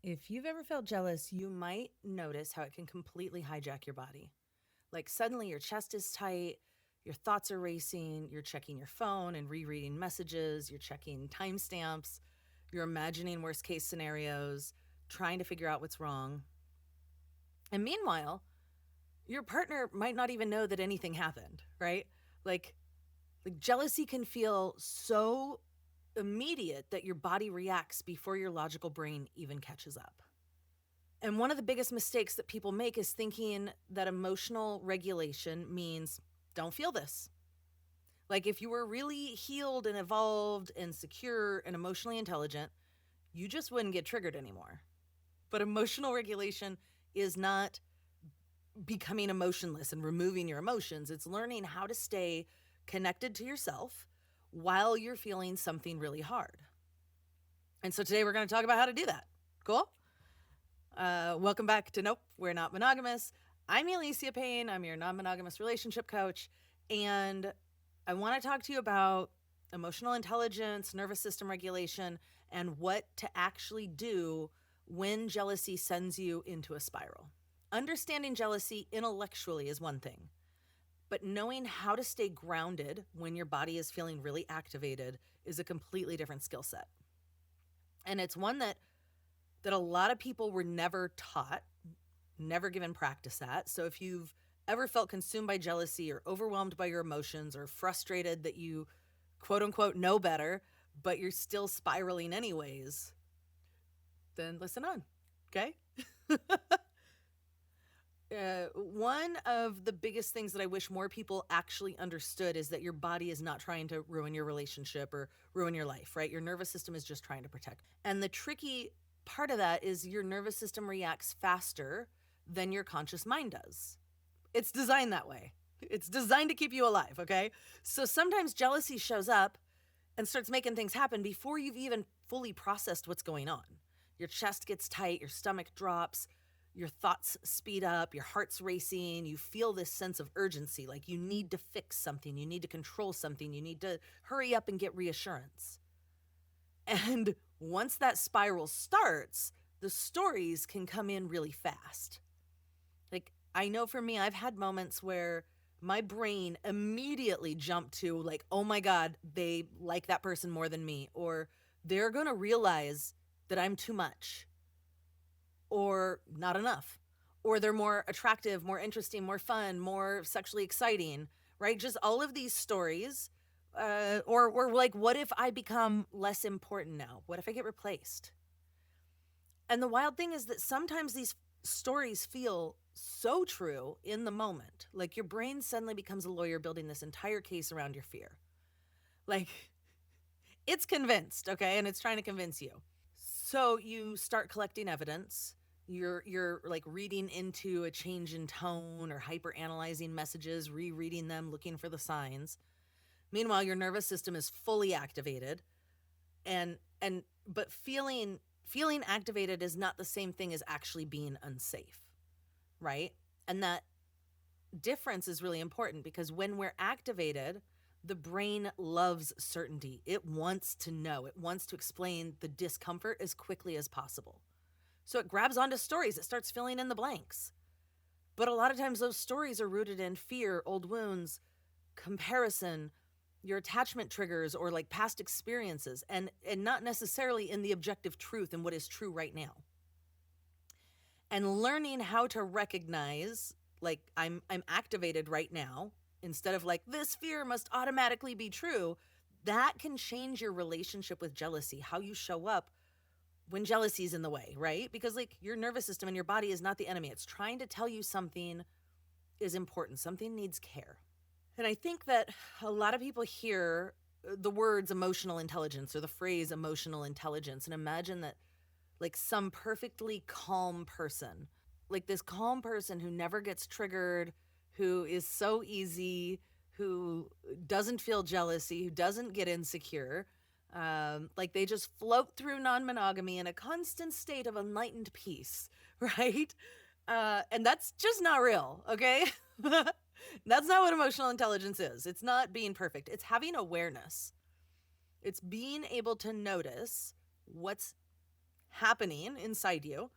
If you've ever felt jealous, you might notice how it can completely hijack your body. Like suddenly your chest is tight, your thoughts are racing, you're checking your phone and rereading messages, you're checking timestamps, you're imagining worst case scenarios, trying to figure out what's wrong. And meanwhile, your partner might not even know that anything happened, right? Like like jealousy can feel so immediate that your body reacts before your logical brain even catches up. And one of the biggest mistakes that people make is thinking that emotional regulation means don't feel this. Like if you were really healed and evolved and secure and emotionally intelligent, you just wouldn't get triggered anymore. But emotional regulation is not becoming emotionless and removing your emotions. It's learning how to stay connected to yourself while you're feeling something really hard. And so today we're going to talk about how to do that. Cool? Welcome back to Nope, We're Not Monogamous. I'm Alicia Payne. I'm your non-monogamous relationship coach. And I want to talk to you about emotional intelligence, nervous system regulation, and what to actually do when jealousy sends you into a spiral. Understanding jealousy intellectually is one thing, but knowing how to stay grounded when your body is feeling really activated is a completely different skill set. And it's one that a lot of people were never taught, never given practice at. So if you've ever felt consumed by jealousy or overwhelmed by your emotions or frustrated that you quote unquote know better, but you're still spiraling anyways, then listen on, okay? One of the biggest things that I wish more people actually understood is that your body is not trying to ruin your relationship or ruin your life, right? Your nervous system is just trying to protect. And the tricky part of that is your nervous system reacts faster than your conscious mind does. It's designed that way. It's designed to keep you alive, okay? So sometimes jealousy shows up and starts making things happen before you've even fully processed what's going on. Your chest gets tight, your stomach drops, your thoughts speed up, your heart's racing, you feel this sense of urgency, like you need to fix something, you need to control something, you need to hurry up and get reassurance. And once that spiral starts, the stories can come in really fast. Like, I know for me, I've had moments where my brain immediately jumped to, like, oh my God, they like that person more than me, or they're going to realize that I'm too much or not enough, or they're more attractive, more interesting, more fun, more sexually exciting, right? Just all of these stories. Or like, what if I become less important now? What if I get replaced? And the wild thing is that sometimes these stories feel so true in the moment. Like your brain suddenly becomes a lawyer building this entire case around your fear. Like it's convinced, okay? And it's trying to convince you. So you start collecting evidence. You're like reading into a change in tone or hyper analyzing messages, rereading them, looking for the signs. Meanwhile, your nervous system is fully activated and but feeling activated is not the same thing as actually being unsafe, right? And that difference is really important because when we're activated, the brain loves certainty. It wants to know, it wants to explain the discomfort as quickly as possible. So it grabs onto stories, it starts filling in the blanks. But a lot of times those stories are rooted in fear, old wounds, comparison, your attachment triggers or like past experiences and not necessarily in the objective truth and what is true right now. And learning how to recognize like I'm activated right now instead of like this fear must automatically be true, that can change your relationship with jealousy, how you show up when jealousy is in the way, right? Because like your nervous system and your body is not the enemy. It's trying to tell you something is important, something needs care. And I think that a lot of people hear the words emotional intelligence or the phrase emotional intelligence and imagine that like some perfectly calm person, like this calm person who never gets triggered, who is so easy, who doesn't feel jealousy, who doesn't get insecure. Like they just float through non monogamy in a constant state of enlightened peace, right? And that's just not real, okay? That's not what emotional intelligence is. It's not being perfect, it's having awareness. It's being able to notice what's happening inside you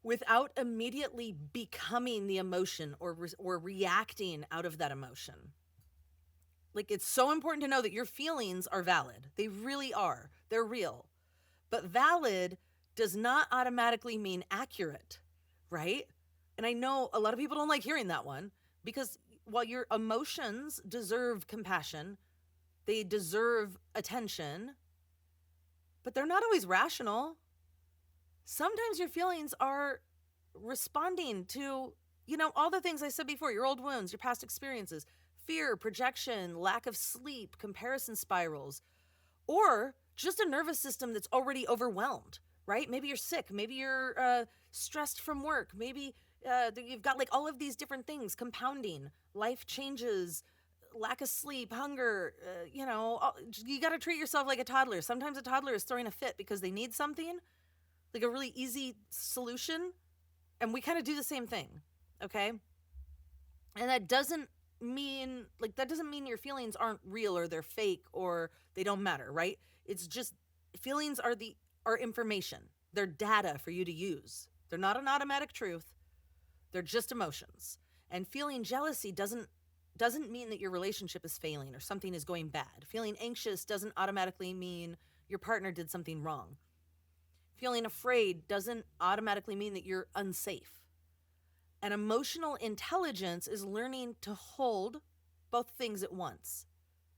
without immediately becoming the emotion or reacting out of that emotion. Like, it's so important to know that your feelings are valid. They really are. They're real. But valid does not automatically mean accurate, right? And I know a lot of people don't like hearing that one, because while your emotions deserve compassion, they deserve attention, but they're not always rational. Sometimes your feelings are responding to, all the things I said before, your old wounds, your past experiences, fear, projection, lack of sleep, comparison spirals, or just a nervous system that's already overwhelmed, right? Maybe you're sick. Maybe you're stressed from work. Maybe you've got like all of these different things compounding, life changes, lack of sleep, hunger. You got to treat yourself like a toddler. Sometimes a toddler is throwing a fit because they need something, like a really easy solution. And we kind of do the same thing, okay? And that doesn't mean your feelings aren't real or they're fake or they don't matter, right? It's just feelings are information. They're data for you to use. They're not an automatic truth. They're just emotions. And feeling jealousy doesn't mean that your relationship is failing or something is going bad. Feeling anxious doesn't automatically mean your partner did something wrong. Feeling afraid doesn't automatically mean that you're unsafe. And emotional intelligence is learning to hold both things at once,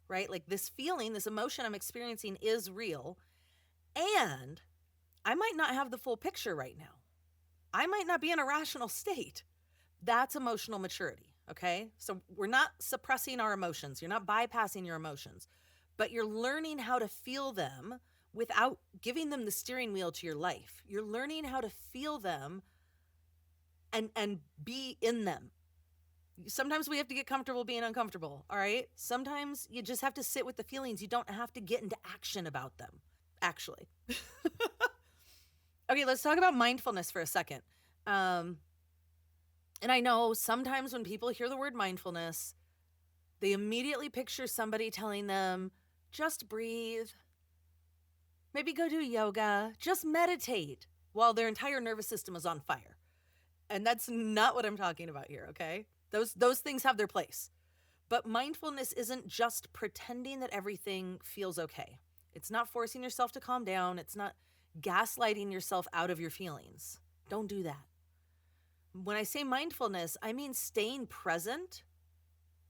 right? Like, this feeling, this emotion I'm experiencing is real. And I might not have the full picture right now. I might not be in a rational state. That's emotional maturity, okay? So we're not suppressing our emotions. You're not bypassing your emotions, but you're learning how to feel them without giving them the steering wheel to your life. You're learning how to feel them and be in them. Sometimes we have to get comfortable being uncomfortable, all right? Sometimes you just have to sit with the feelings. You don't have to get into action about them, actually. Okay, let's talk about mindfulness for a second. And I know sometimes when people hear the word mindfulness, they immediately picture somebody telling them, just breathe, maybe go do yoga, just meditate, while their entire nervous system is on fire. And that's not what I'm talking about here, okay? Those things have their place. But mindfulness isn't just pretending that everything feels okay. It's not forcing yourself to calm down. It's not gaslighting yourself out of your feelings. Don't do that. When I say mindfulness, I mean staying present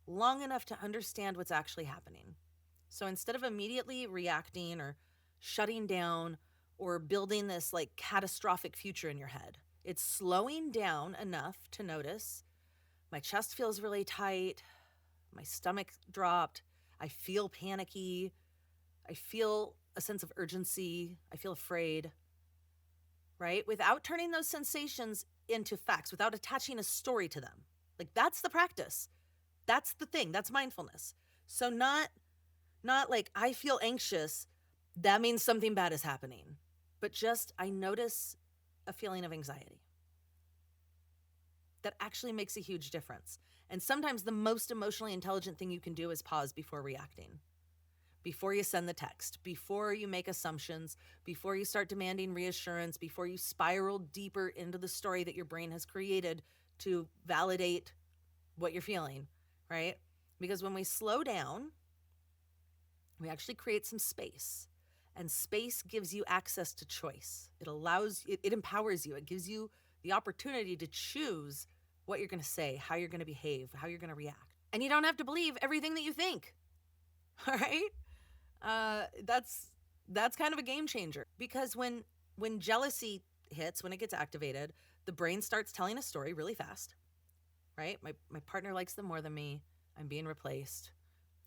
long enough to understand what's actually happening. So instead of immediately reacting or shutting down or building this like catastrophic future in your head, it's slowing down enough to notice my chest feels really tight, my stomach dropped, I feel panicky, I feel a sense of urgency, I feel afraid, right? Without turning those sensations into facts, without attaching a story to them. Like, that's the practice. That's the thing. That's mindfulness. So not like I feel anxious, that means something bad is happening. But just I notice a feeling of anxiety. That actually makes a huge difference. And sometimes the most emotionally intelligent thing you can do is pause before reacting. Before you send the text, before you make assumptions, before you start demanding reassurance, before you spiral deeper into the story that your brain has created to validate what you're feeling, right? Because when we slow down, we actually create some space. And space gives you access to choice. It empowers you. It gives you the opportunity to choose what you're going to say, how you're going to behave, how you're going to react. And you don't have to believe everything that you think. All right? That's kind of a game changer, because when jealousy hits, when it gets activated, the brain starts telling a story really fast, right? My partner likes them more than me. I'm being replaced.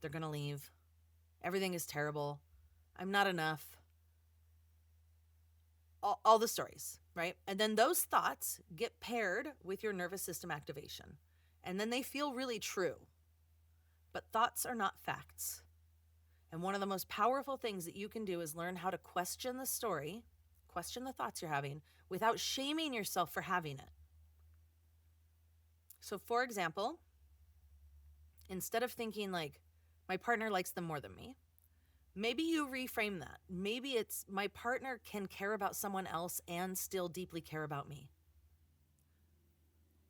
They're going to leave. Everything is terrible. I'm not enough. All the stories, right? And then those thoughts get paired with your nervous system activation. And then they feel really true. But thoughts are not facts. And one of the most powerful things that you can do is learn how to question the story, question the thoughts you're having, without shaming yourself for having it. So, for example, instead of thinking like, my partner likes them more than me, Maybe you reframe that. Maybe it's my partner can care about someone else and still deeply care about me.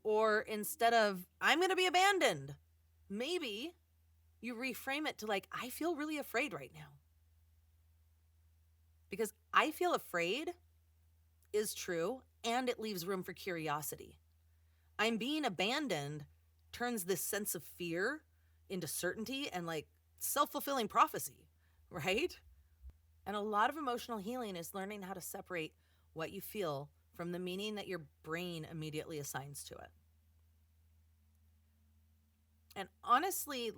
Or instead of, I'm going to be abandoned, maybe you reframe it to like, I feel really afraid right now. Because I feel afraid is true and it leaves room for curiosity. I'm being abandoned turns this sense of fear into certainty and like self-fulfilling prophecy, right? And a lot of emotional healing is learning how to separate what you feel from the meaning that your brain immediately assigns to it. And honestly,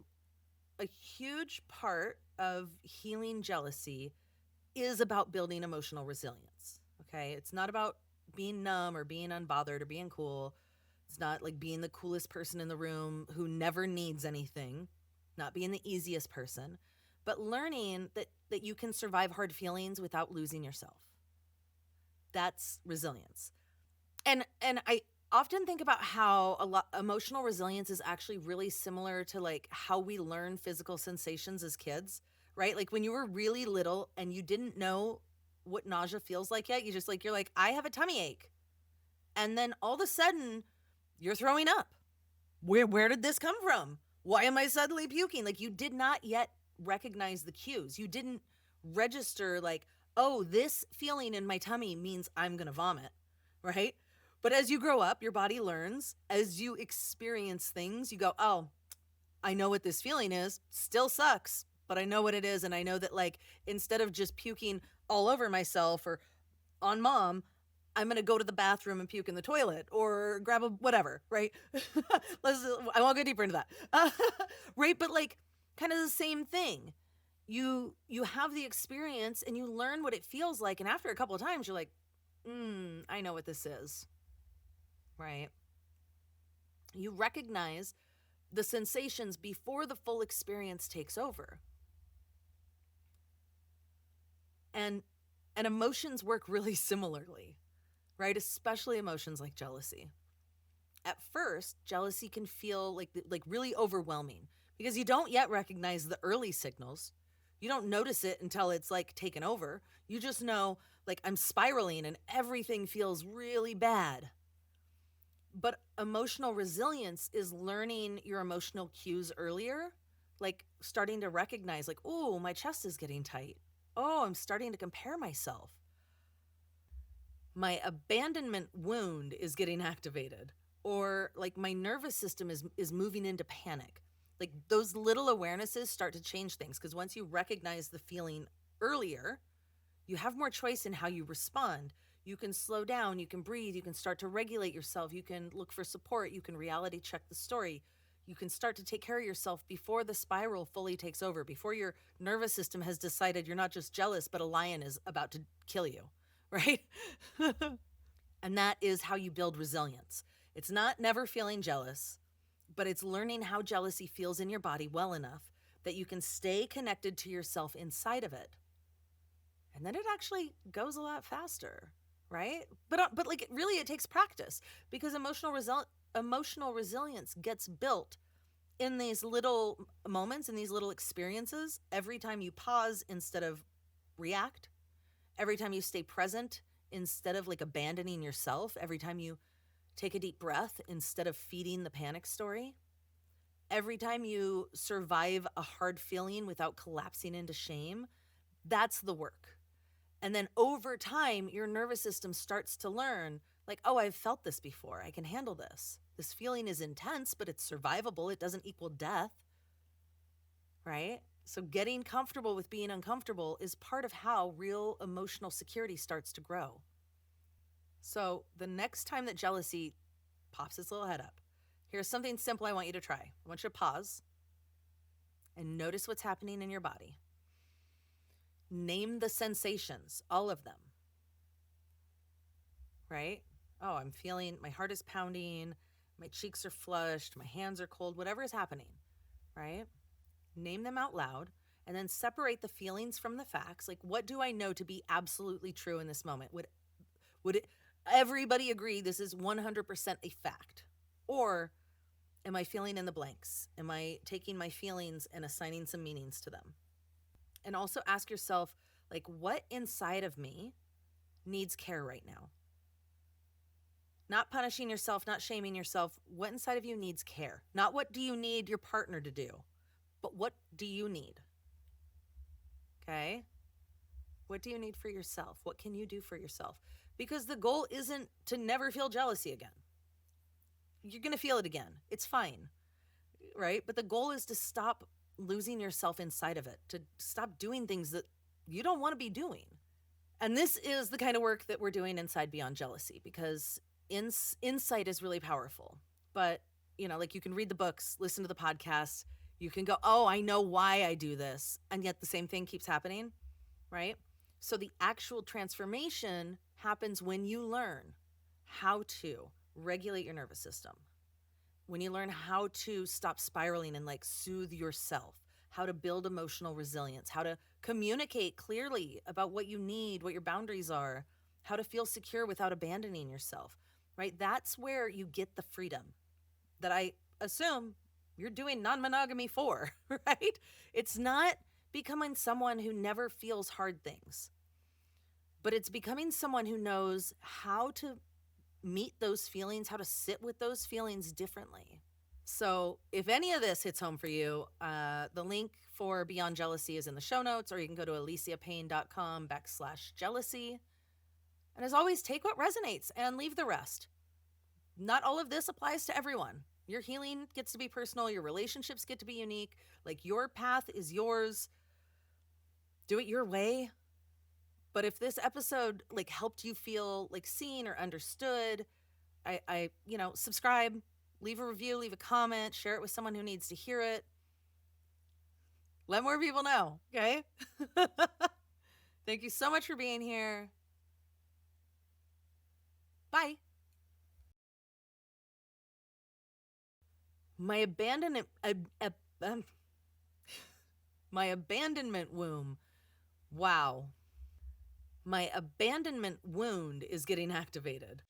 a huge part of healing jealousy is about building emotional resilience. Okay. It's not about being numb or being unbothered or being cool. It's not like being the coolest person in the room who never needs anything, not being the easiest person, but learning that you can survive hard feelings without losing yourself. That's resilience. And I often think about how a lot emotional resilience is actually really similar to like how we learn physical sensations as kids, right? Like when you were really little and you didn't know what nausea feels like yet, you're like, I have a tummy ache. And then all of a sudden you're throwing up. Where did this come from? Why am I suddenly puking? Like you did not yet recognize the cues. You didn't register like, oh, this feeling in my tummy means I'm going to vomit, right? But as you grow up, your body learns. As you experience things, you go, oh, I know what this feeling is. Still sucks, but I know what it is. And I know that, like, instead of just puking all over myself or on mom, I'm going to go to the bathroom and puke in the toilet or grab a whatever, right? I won't go deeper into that. Right? But like kind of the same thing. You have the experience and you learn what it feels like, and after a couple of times you're like, I know what this is. Right? You recognize the sensations before the full experience takes over. And emotions work really similarly, right? Especially emotions like jealousy. At first, jealousy can feel like really overwhelming because you don't yet recognize the early signals. You don't notice it until it's like taken over. You just know like I'm spiraling and everything feels really bad. But emotional resilience is learning your emotional cues earlier, like starting to recognize like, "Oh, my chest is getting tight. Oh, I'm starting to compare myself. My abandonment wound is getting activated, or like my nervous system is moving into panic." Like those little awarenesses start to change things because once you recognize the feeling earlier, you have more choice in how you respond. You can slow down, you can breathe, you can start to regulate yourself, you can look for support, you can reality check the story. You can start to take care of yourself before the spiral fully takes over, before your nervous system has decided you're not just jealous, but a lion is about to kill you, right? And that is how you build resilience. It's not never feeling jealous, but it's learning how jealousy feels in your body well enough that you can stay connected to yourself inside of it. And then it actually goes a lot faster, right? But like really it takes practice because emotional resilience gets built in these little moments, in these little experiences. Every time you pause instead of react, every time you stay present instead of like abandoning yourself, every time you take a deep breath instead of feeding the panic story, every time you survive a hard feeling without collapsing into shame, that's the work. And then over time, your nervous system starts to learn, like, oh, I've felt this before. I can handle this. This feeling is intense, but it's survivable. It doesn't equal death, right? So getting comfortable with being uncomfortable is part of how real emotional security starts to grow. So the next time that jealousy pops its little head up, here's something simple I want you to try. I want you to pause and notice what's happening in your body. Name the sensations, all of them, right? Oh, I'm feeling my heart is pounding, my cheeks are flushed, my hands are cold, whatever is happening, right? Name them out loud and then separate the feelings from the facts. Like, what do I know to be absolutely true in this moment? Would it, everybody agree this is 100% a fact? Or am I feeling in the blanks? Am I taking my feelings and assigning some meanings to them? And also ask yourself, like, what inside of me needs care right now? Not punishing yourself, not shaming yourself. What inside of you needs care? Not what do you need your partner to do, but what do you need? Okay? What do you need for yourself? What can you do for yourself? Because the goal isn't to never feel jealousy again. You're going to feel it again. It's fine, right? But the goal is to stop losing yourself inside of it, to stop doing things that you don't want to be doing. And this is the kind of work that we're doing inside Beyond Jealousy, because insight is really powerful. But, like, you can read the books, listen to the podcasts, you can go, oh, I know why I do this. And yet the same thing keeps happening, right? So the actual transformation happens when you learn how to regulate your nervous system, when you learn how to stop spiraling and like soothe yourself, how to build emotional resilience, how to communicate clearly about what you need, what your boundaries are, how to feel secure without abandoning yourself, right? That's where you get the freedom that I assume you're doing non-monogamy for, right? It's not becoming someone who never feels hard things, but it's becoming someone who knows how to meet those feelings, how to sit with those feelings differently. So if any of this hits home for you, the link for Beyond Jealousy is in the show notes, or you can go to aliciapayne.com/jealousy. And as always, take what resonates and leave the rest. Not all of this applies to everyone. Your healing gets to be personal. Your relationships get to be unique. Like, your path is yours. Do it your way. But if this episode like helped you feel like seen or understood, I subscribe, leave a review, leave a comment, share it with someone who needs to hear it. Let more people know, okay? Thank you so much for being here. Bye. My abandonment my abandonment womb. Wow. My abandonment wound is getting activated.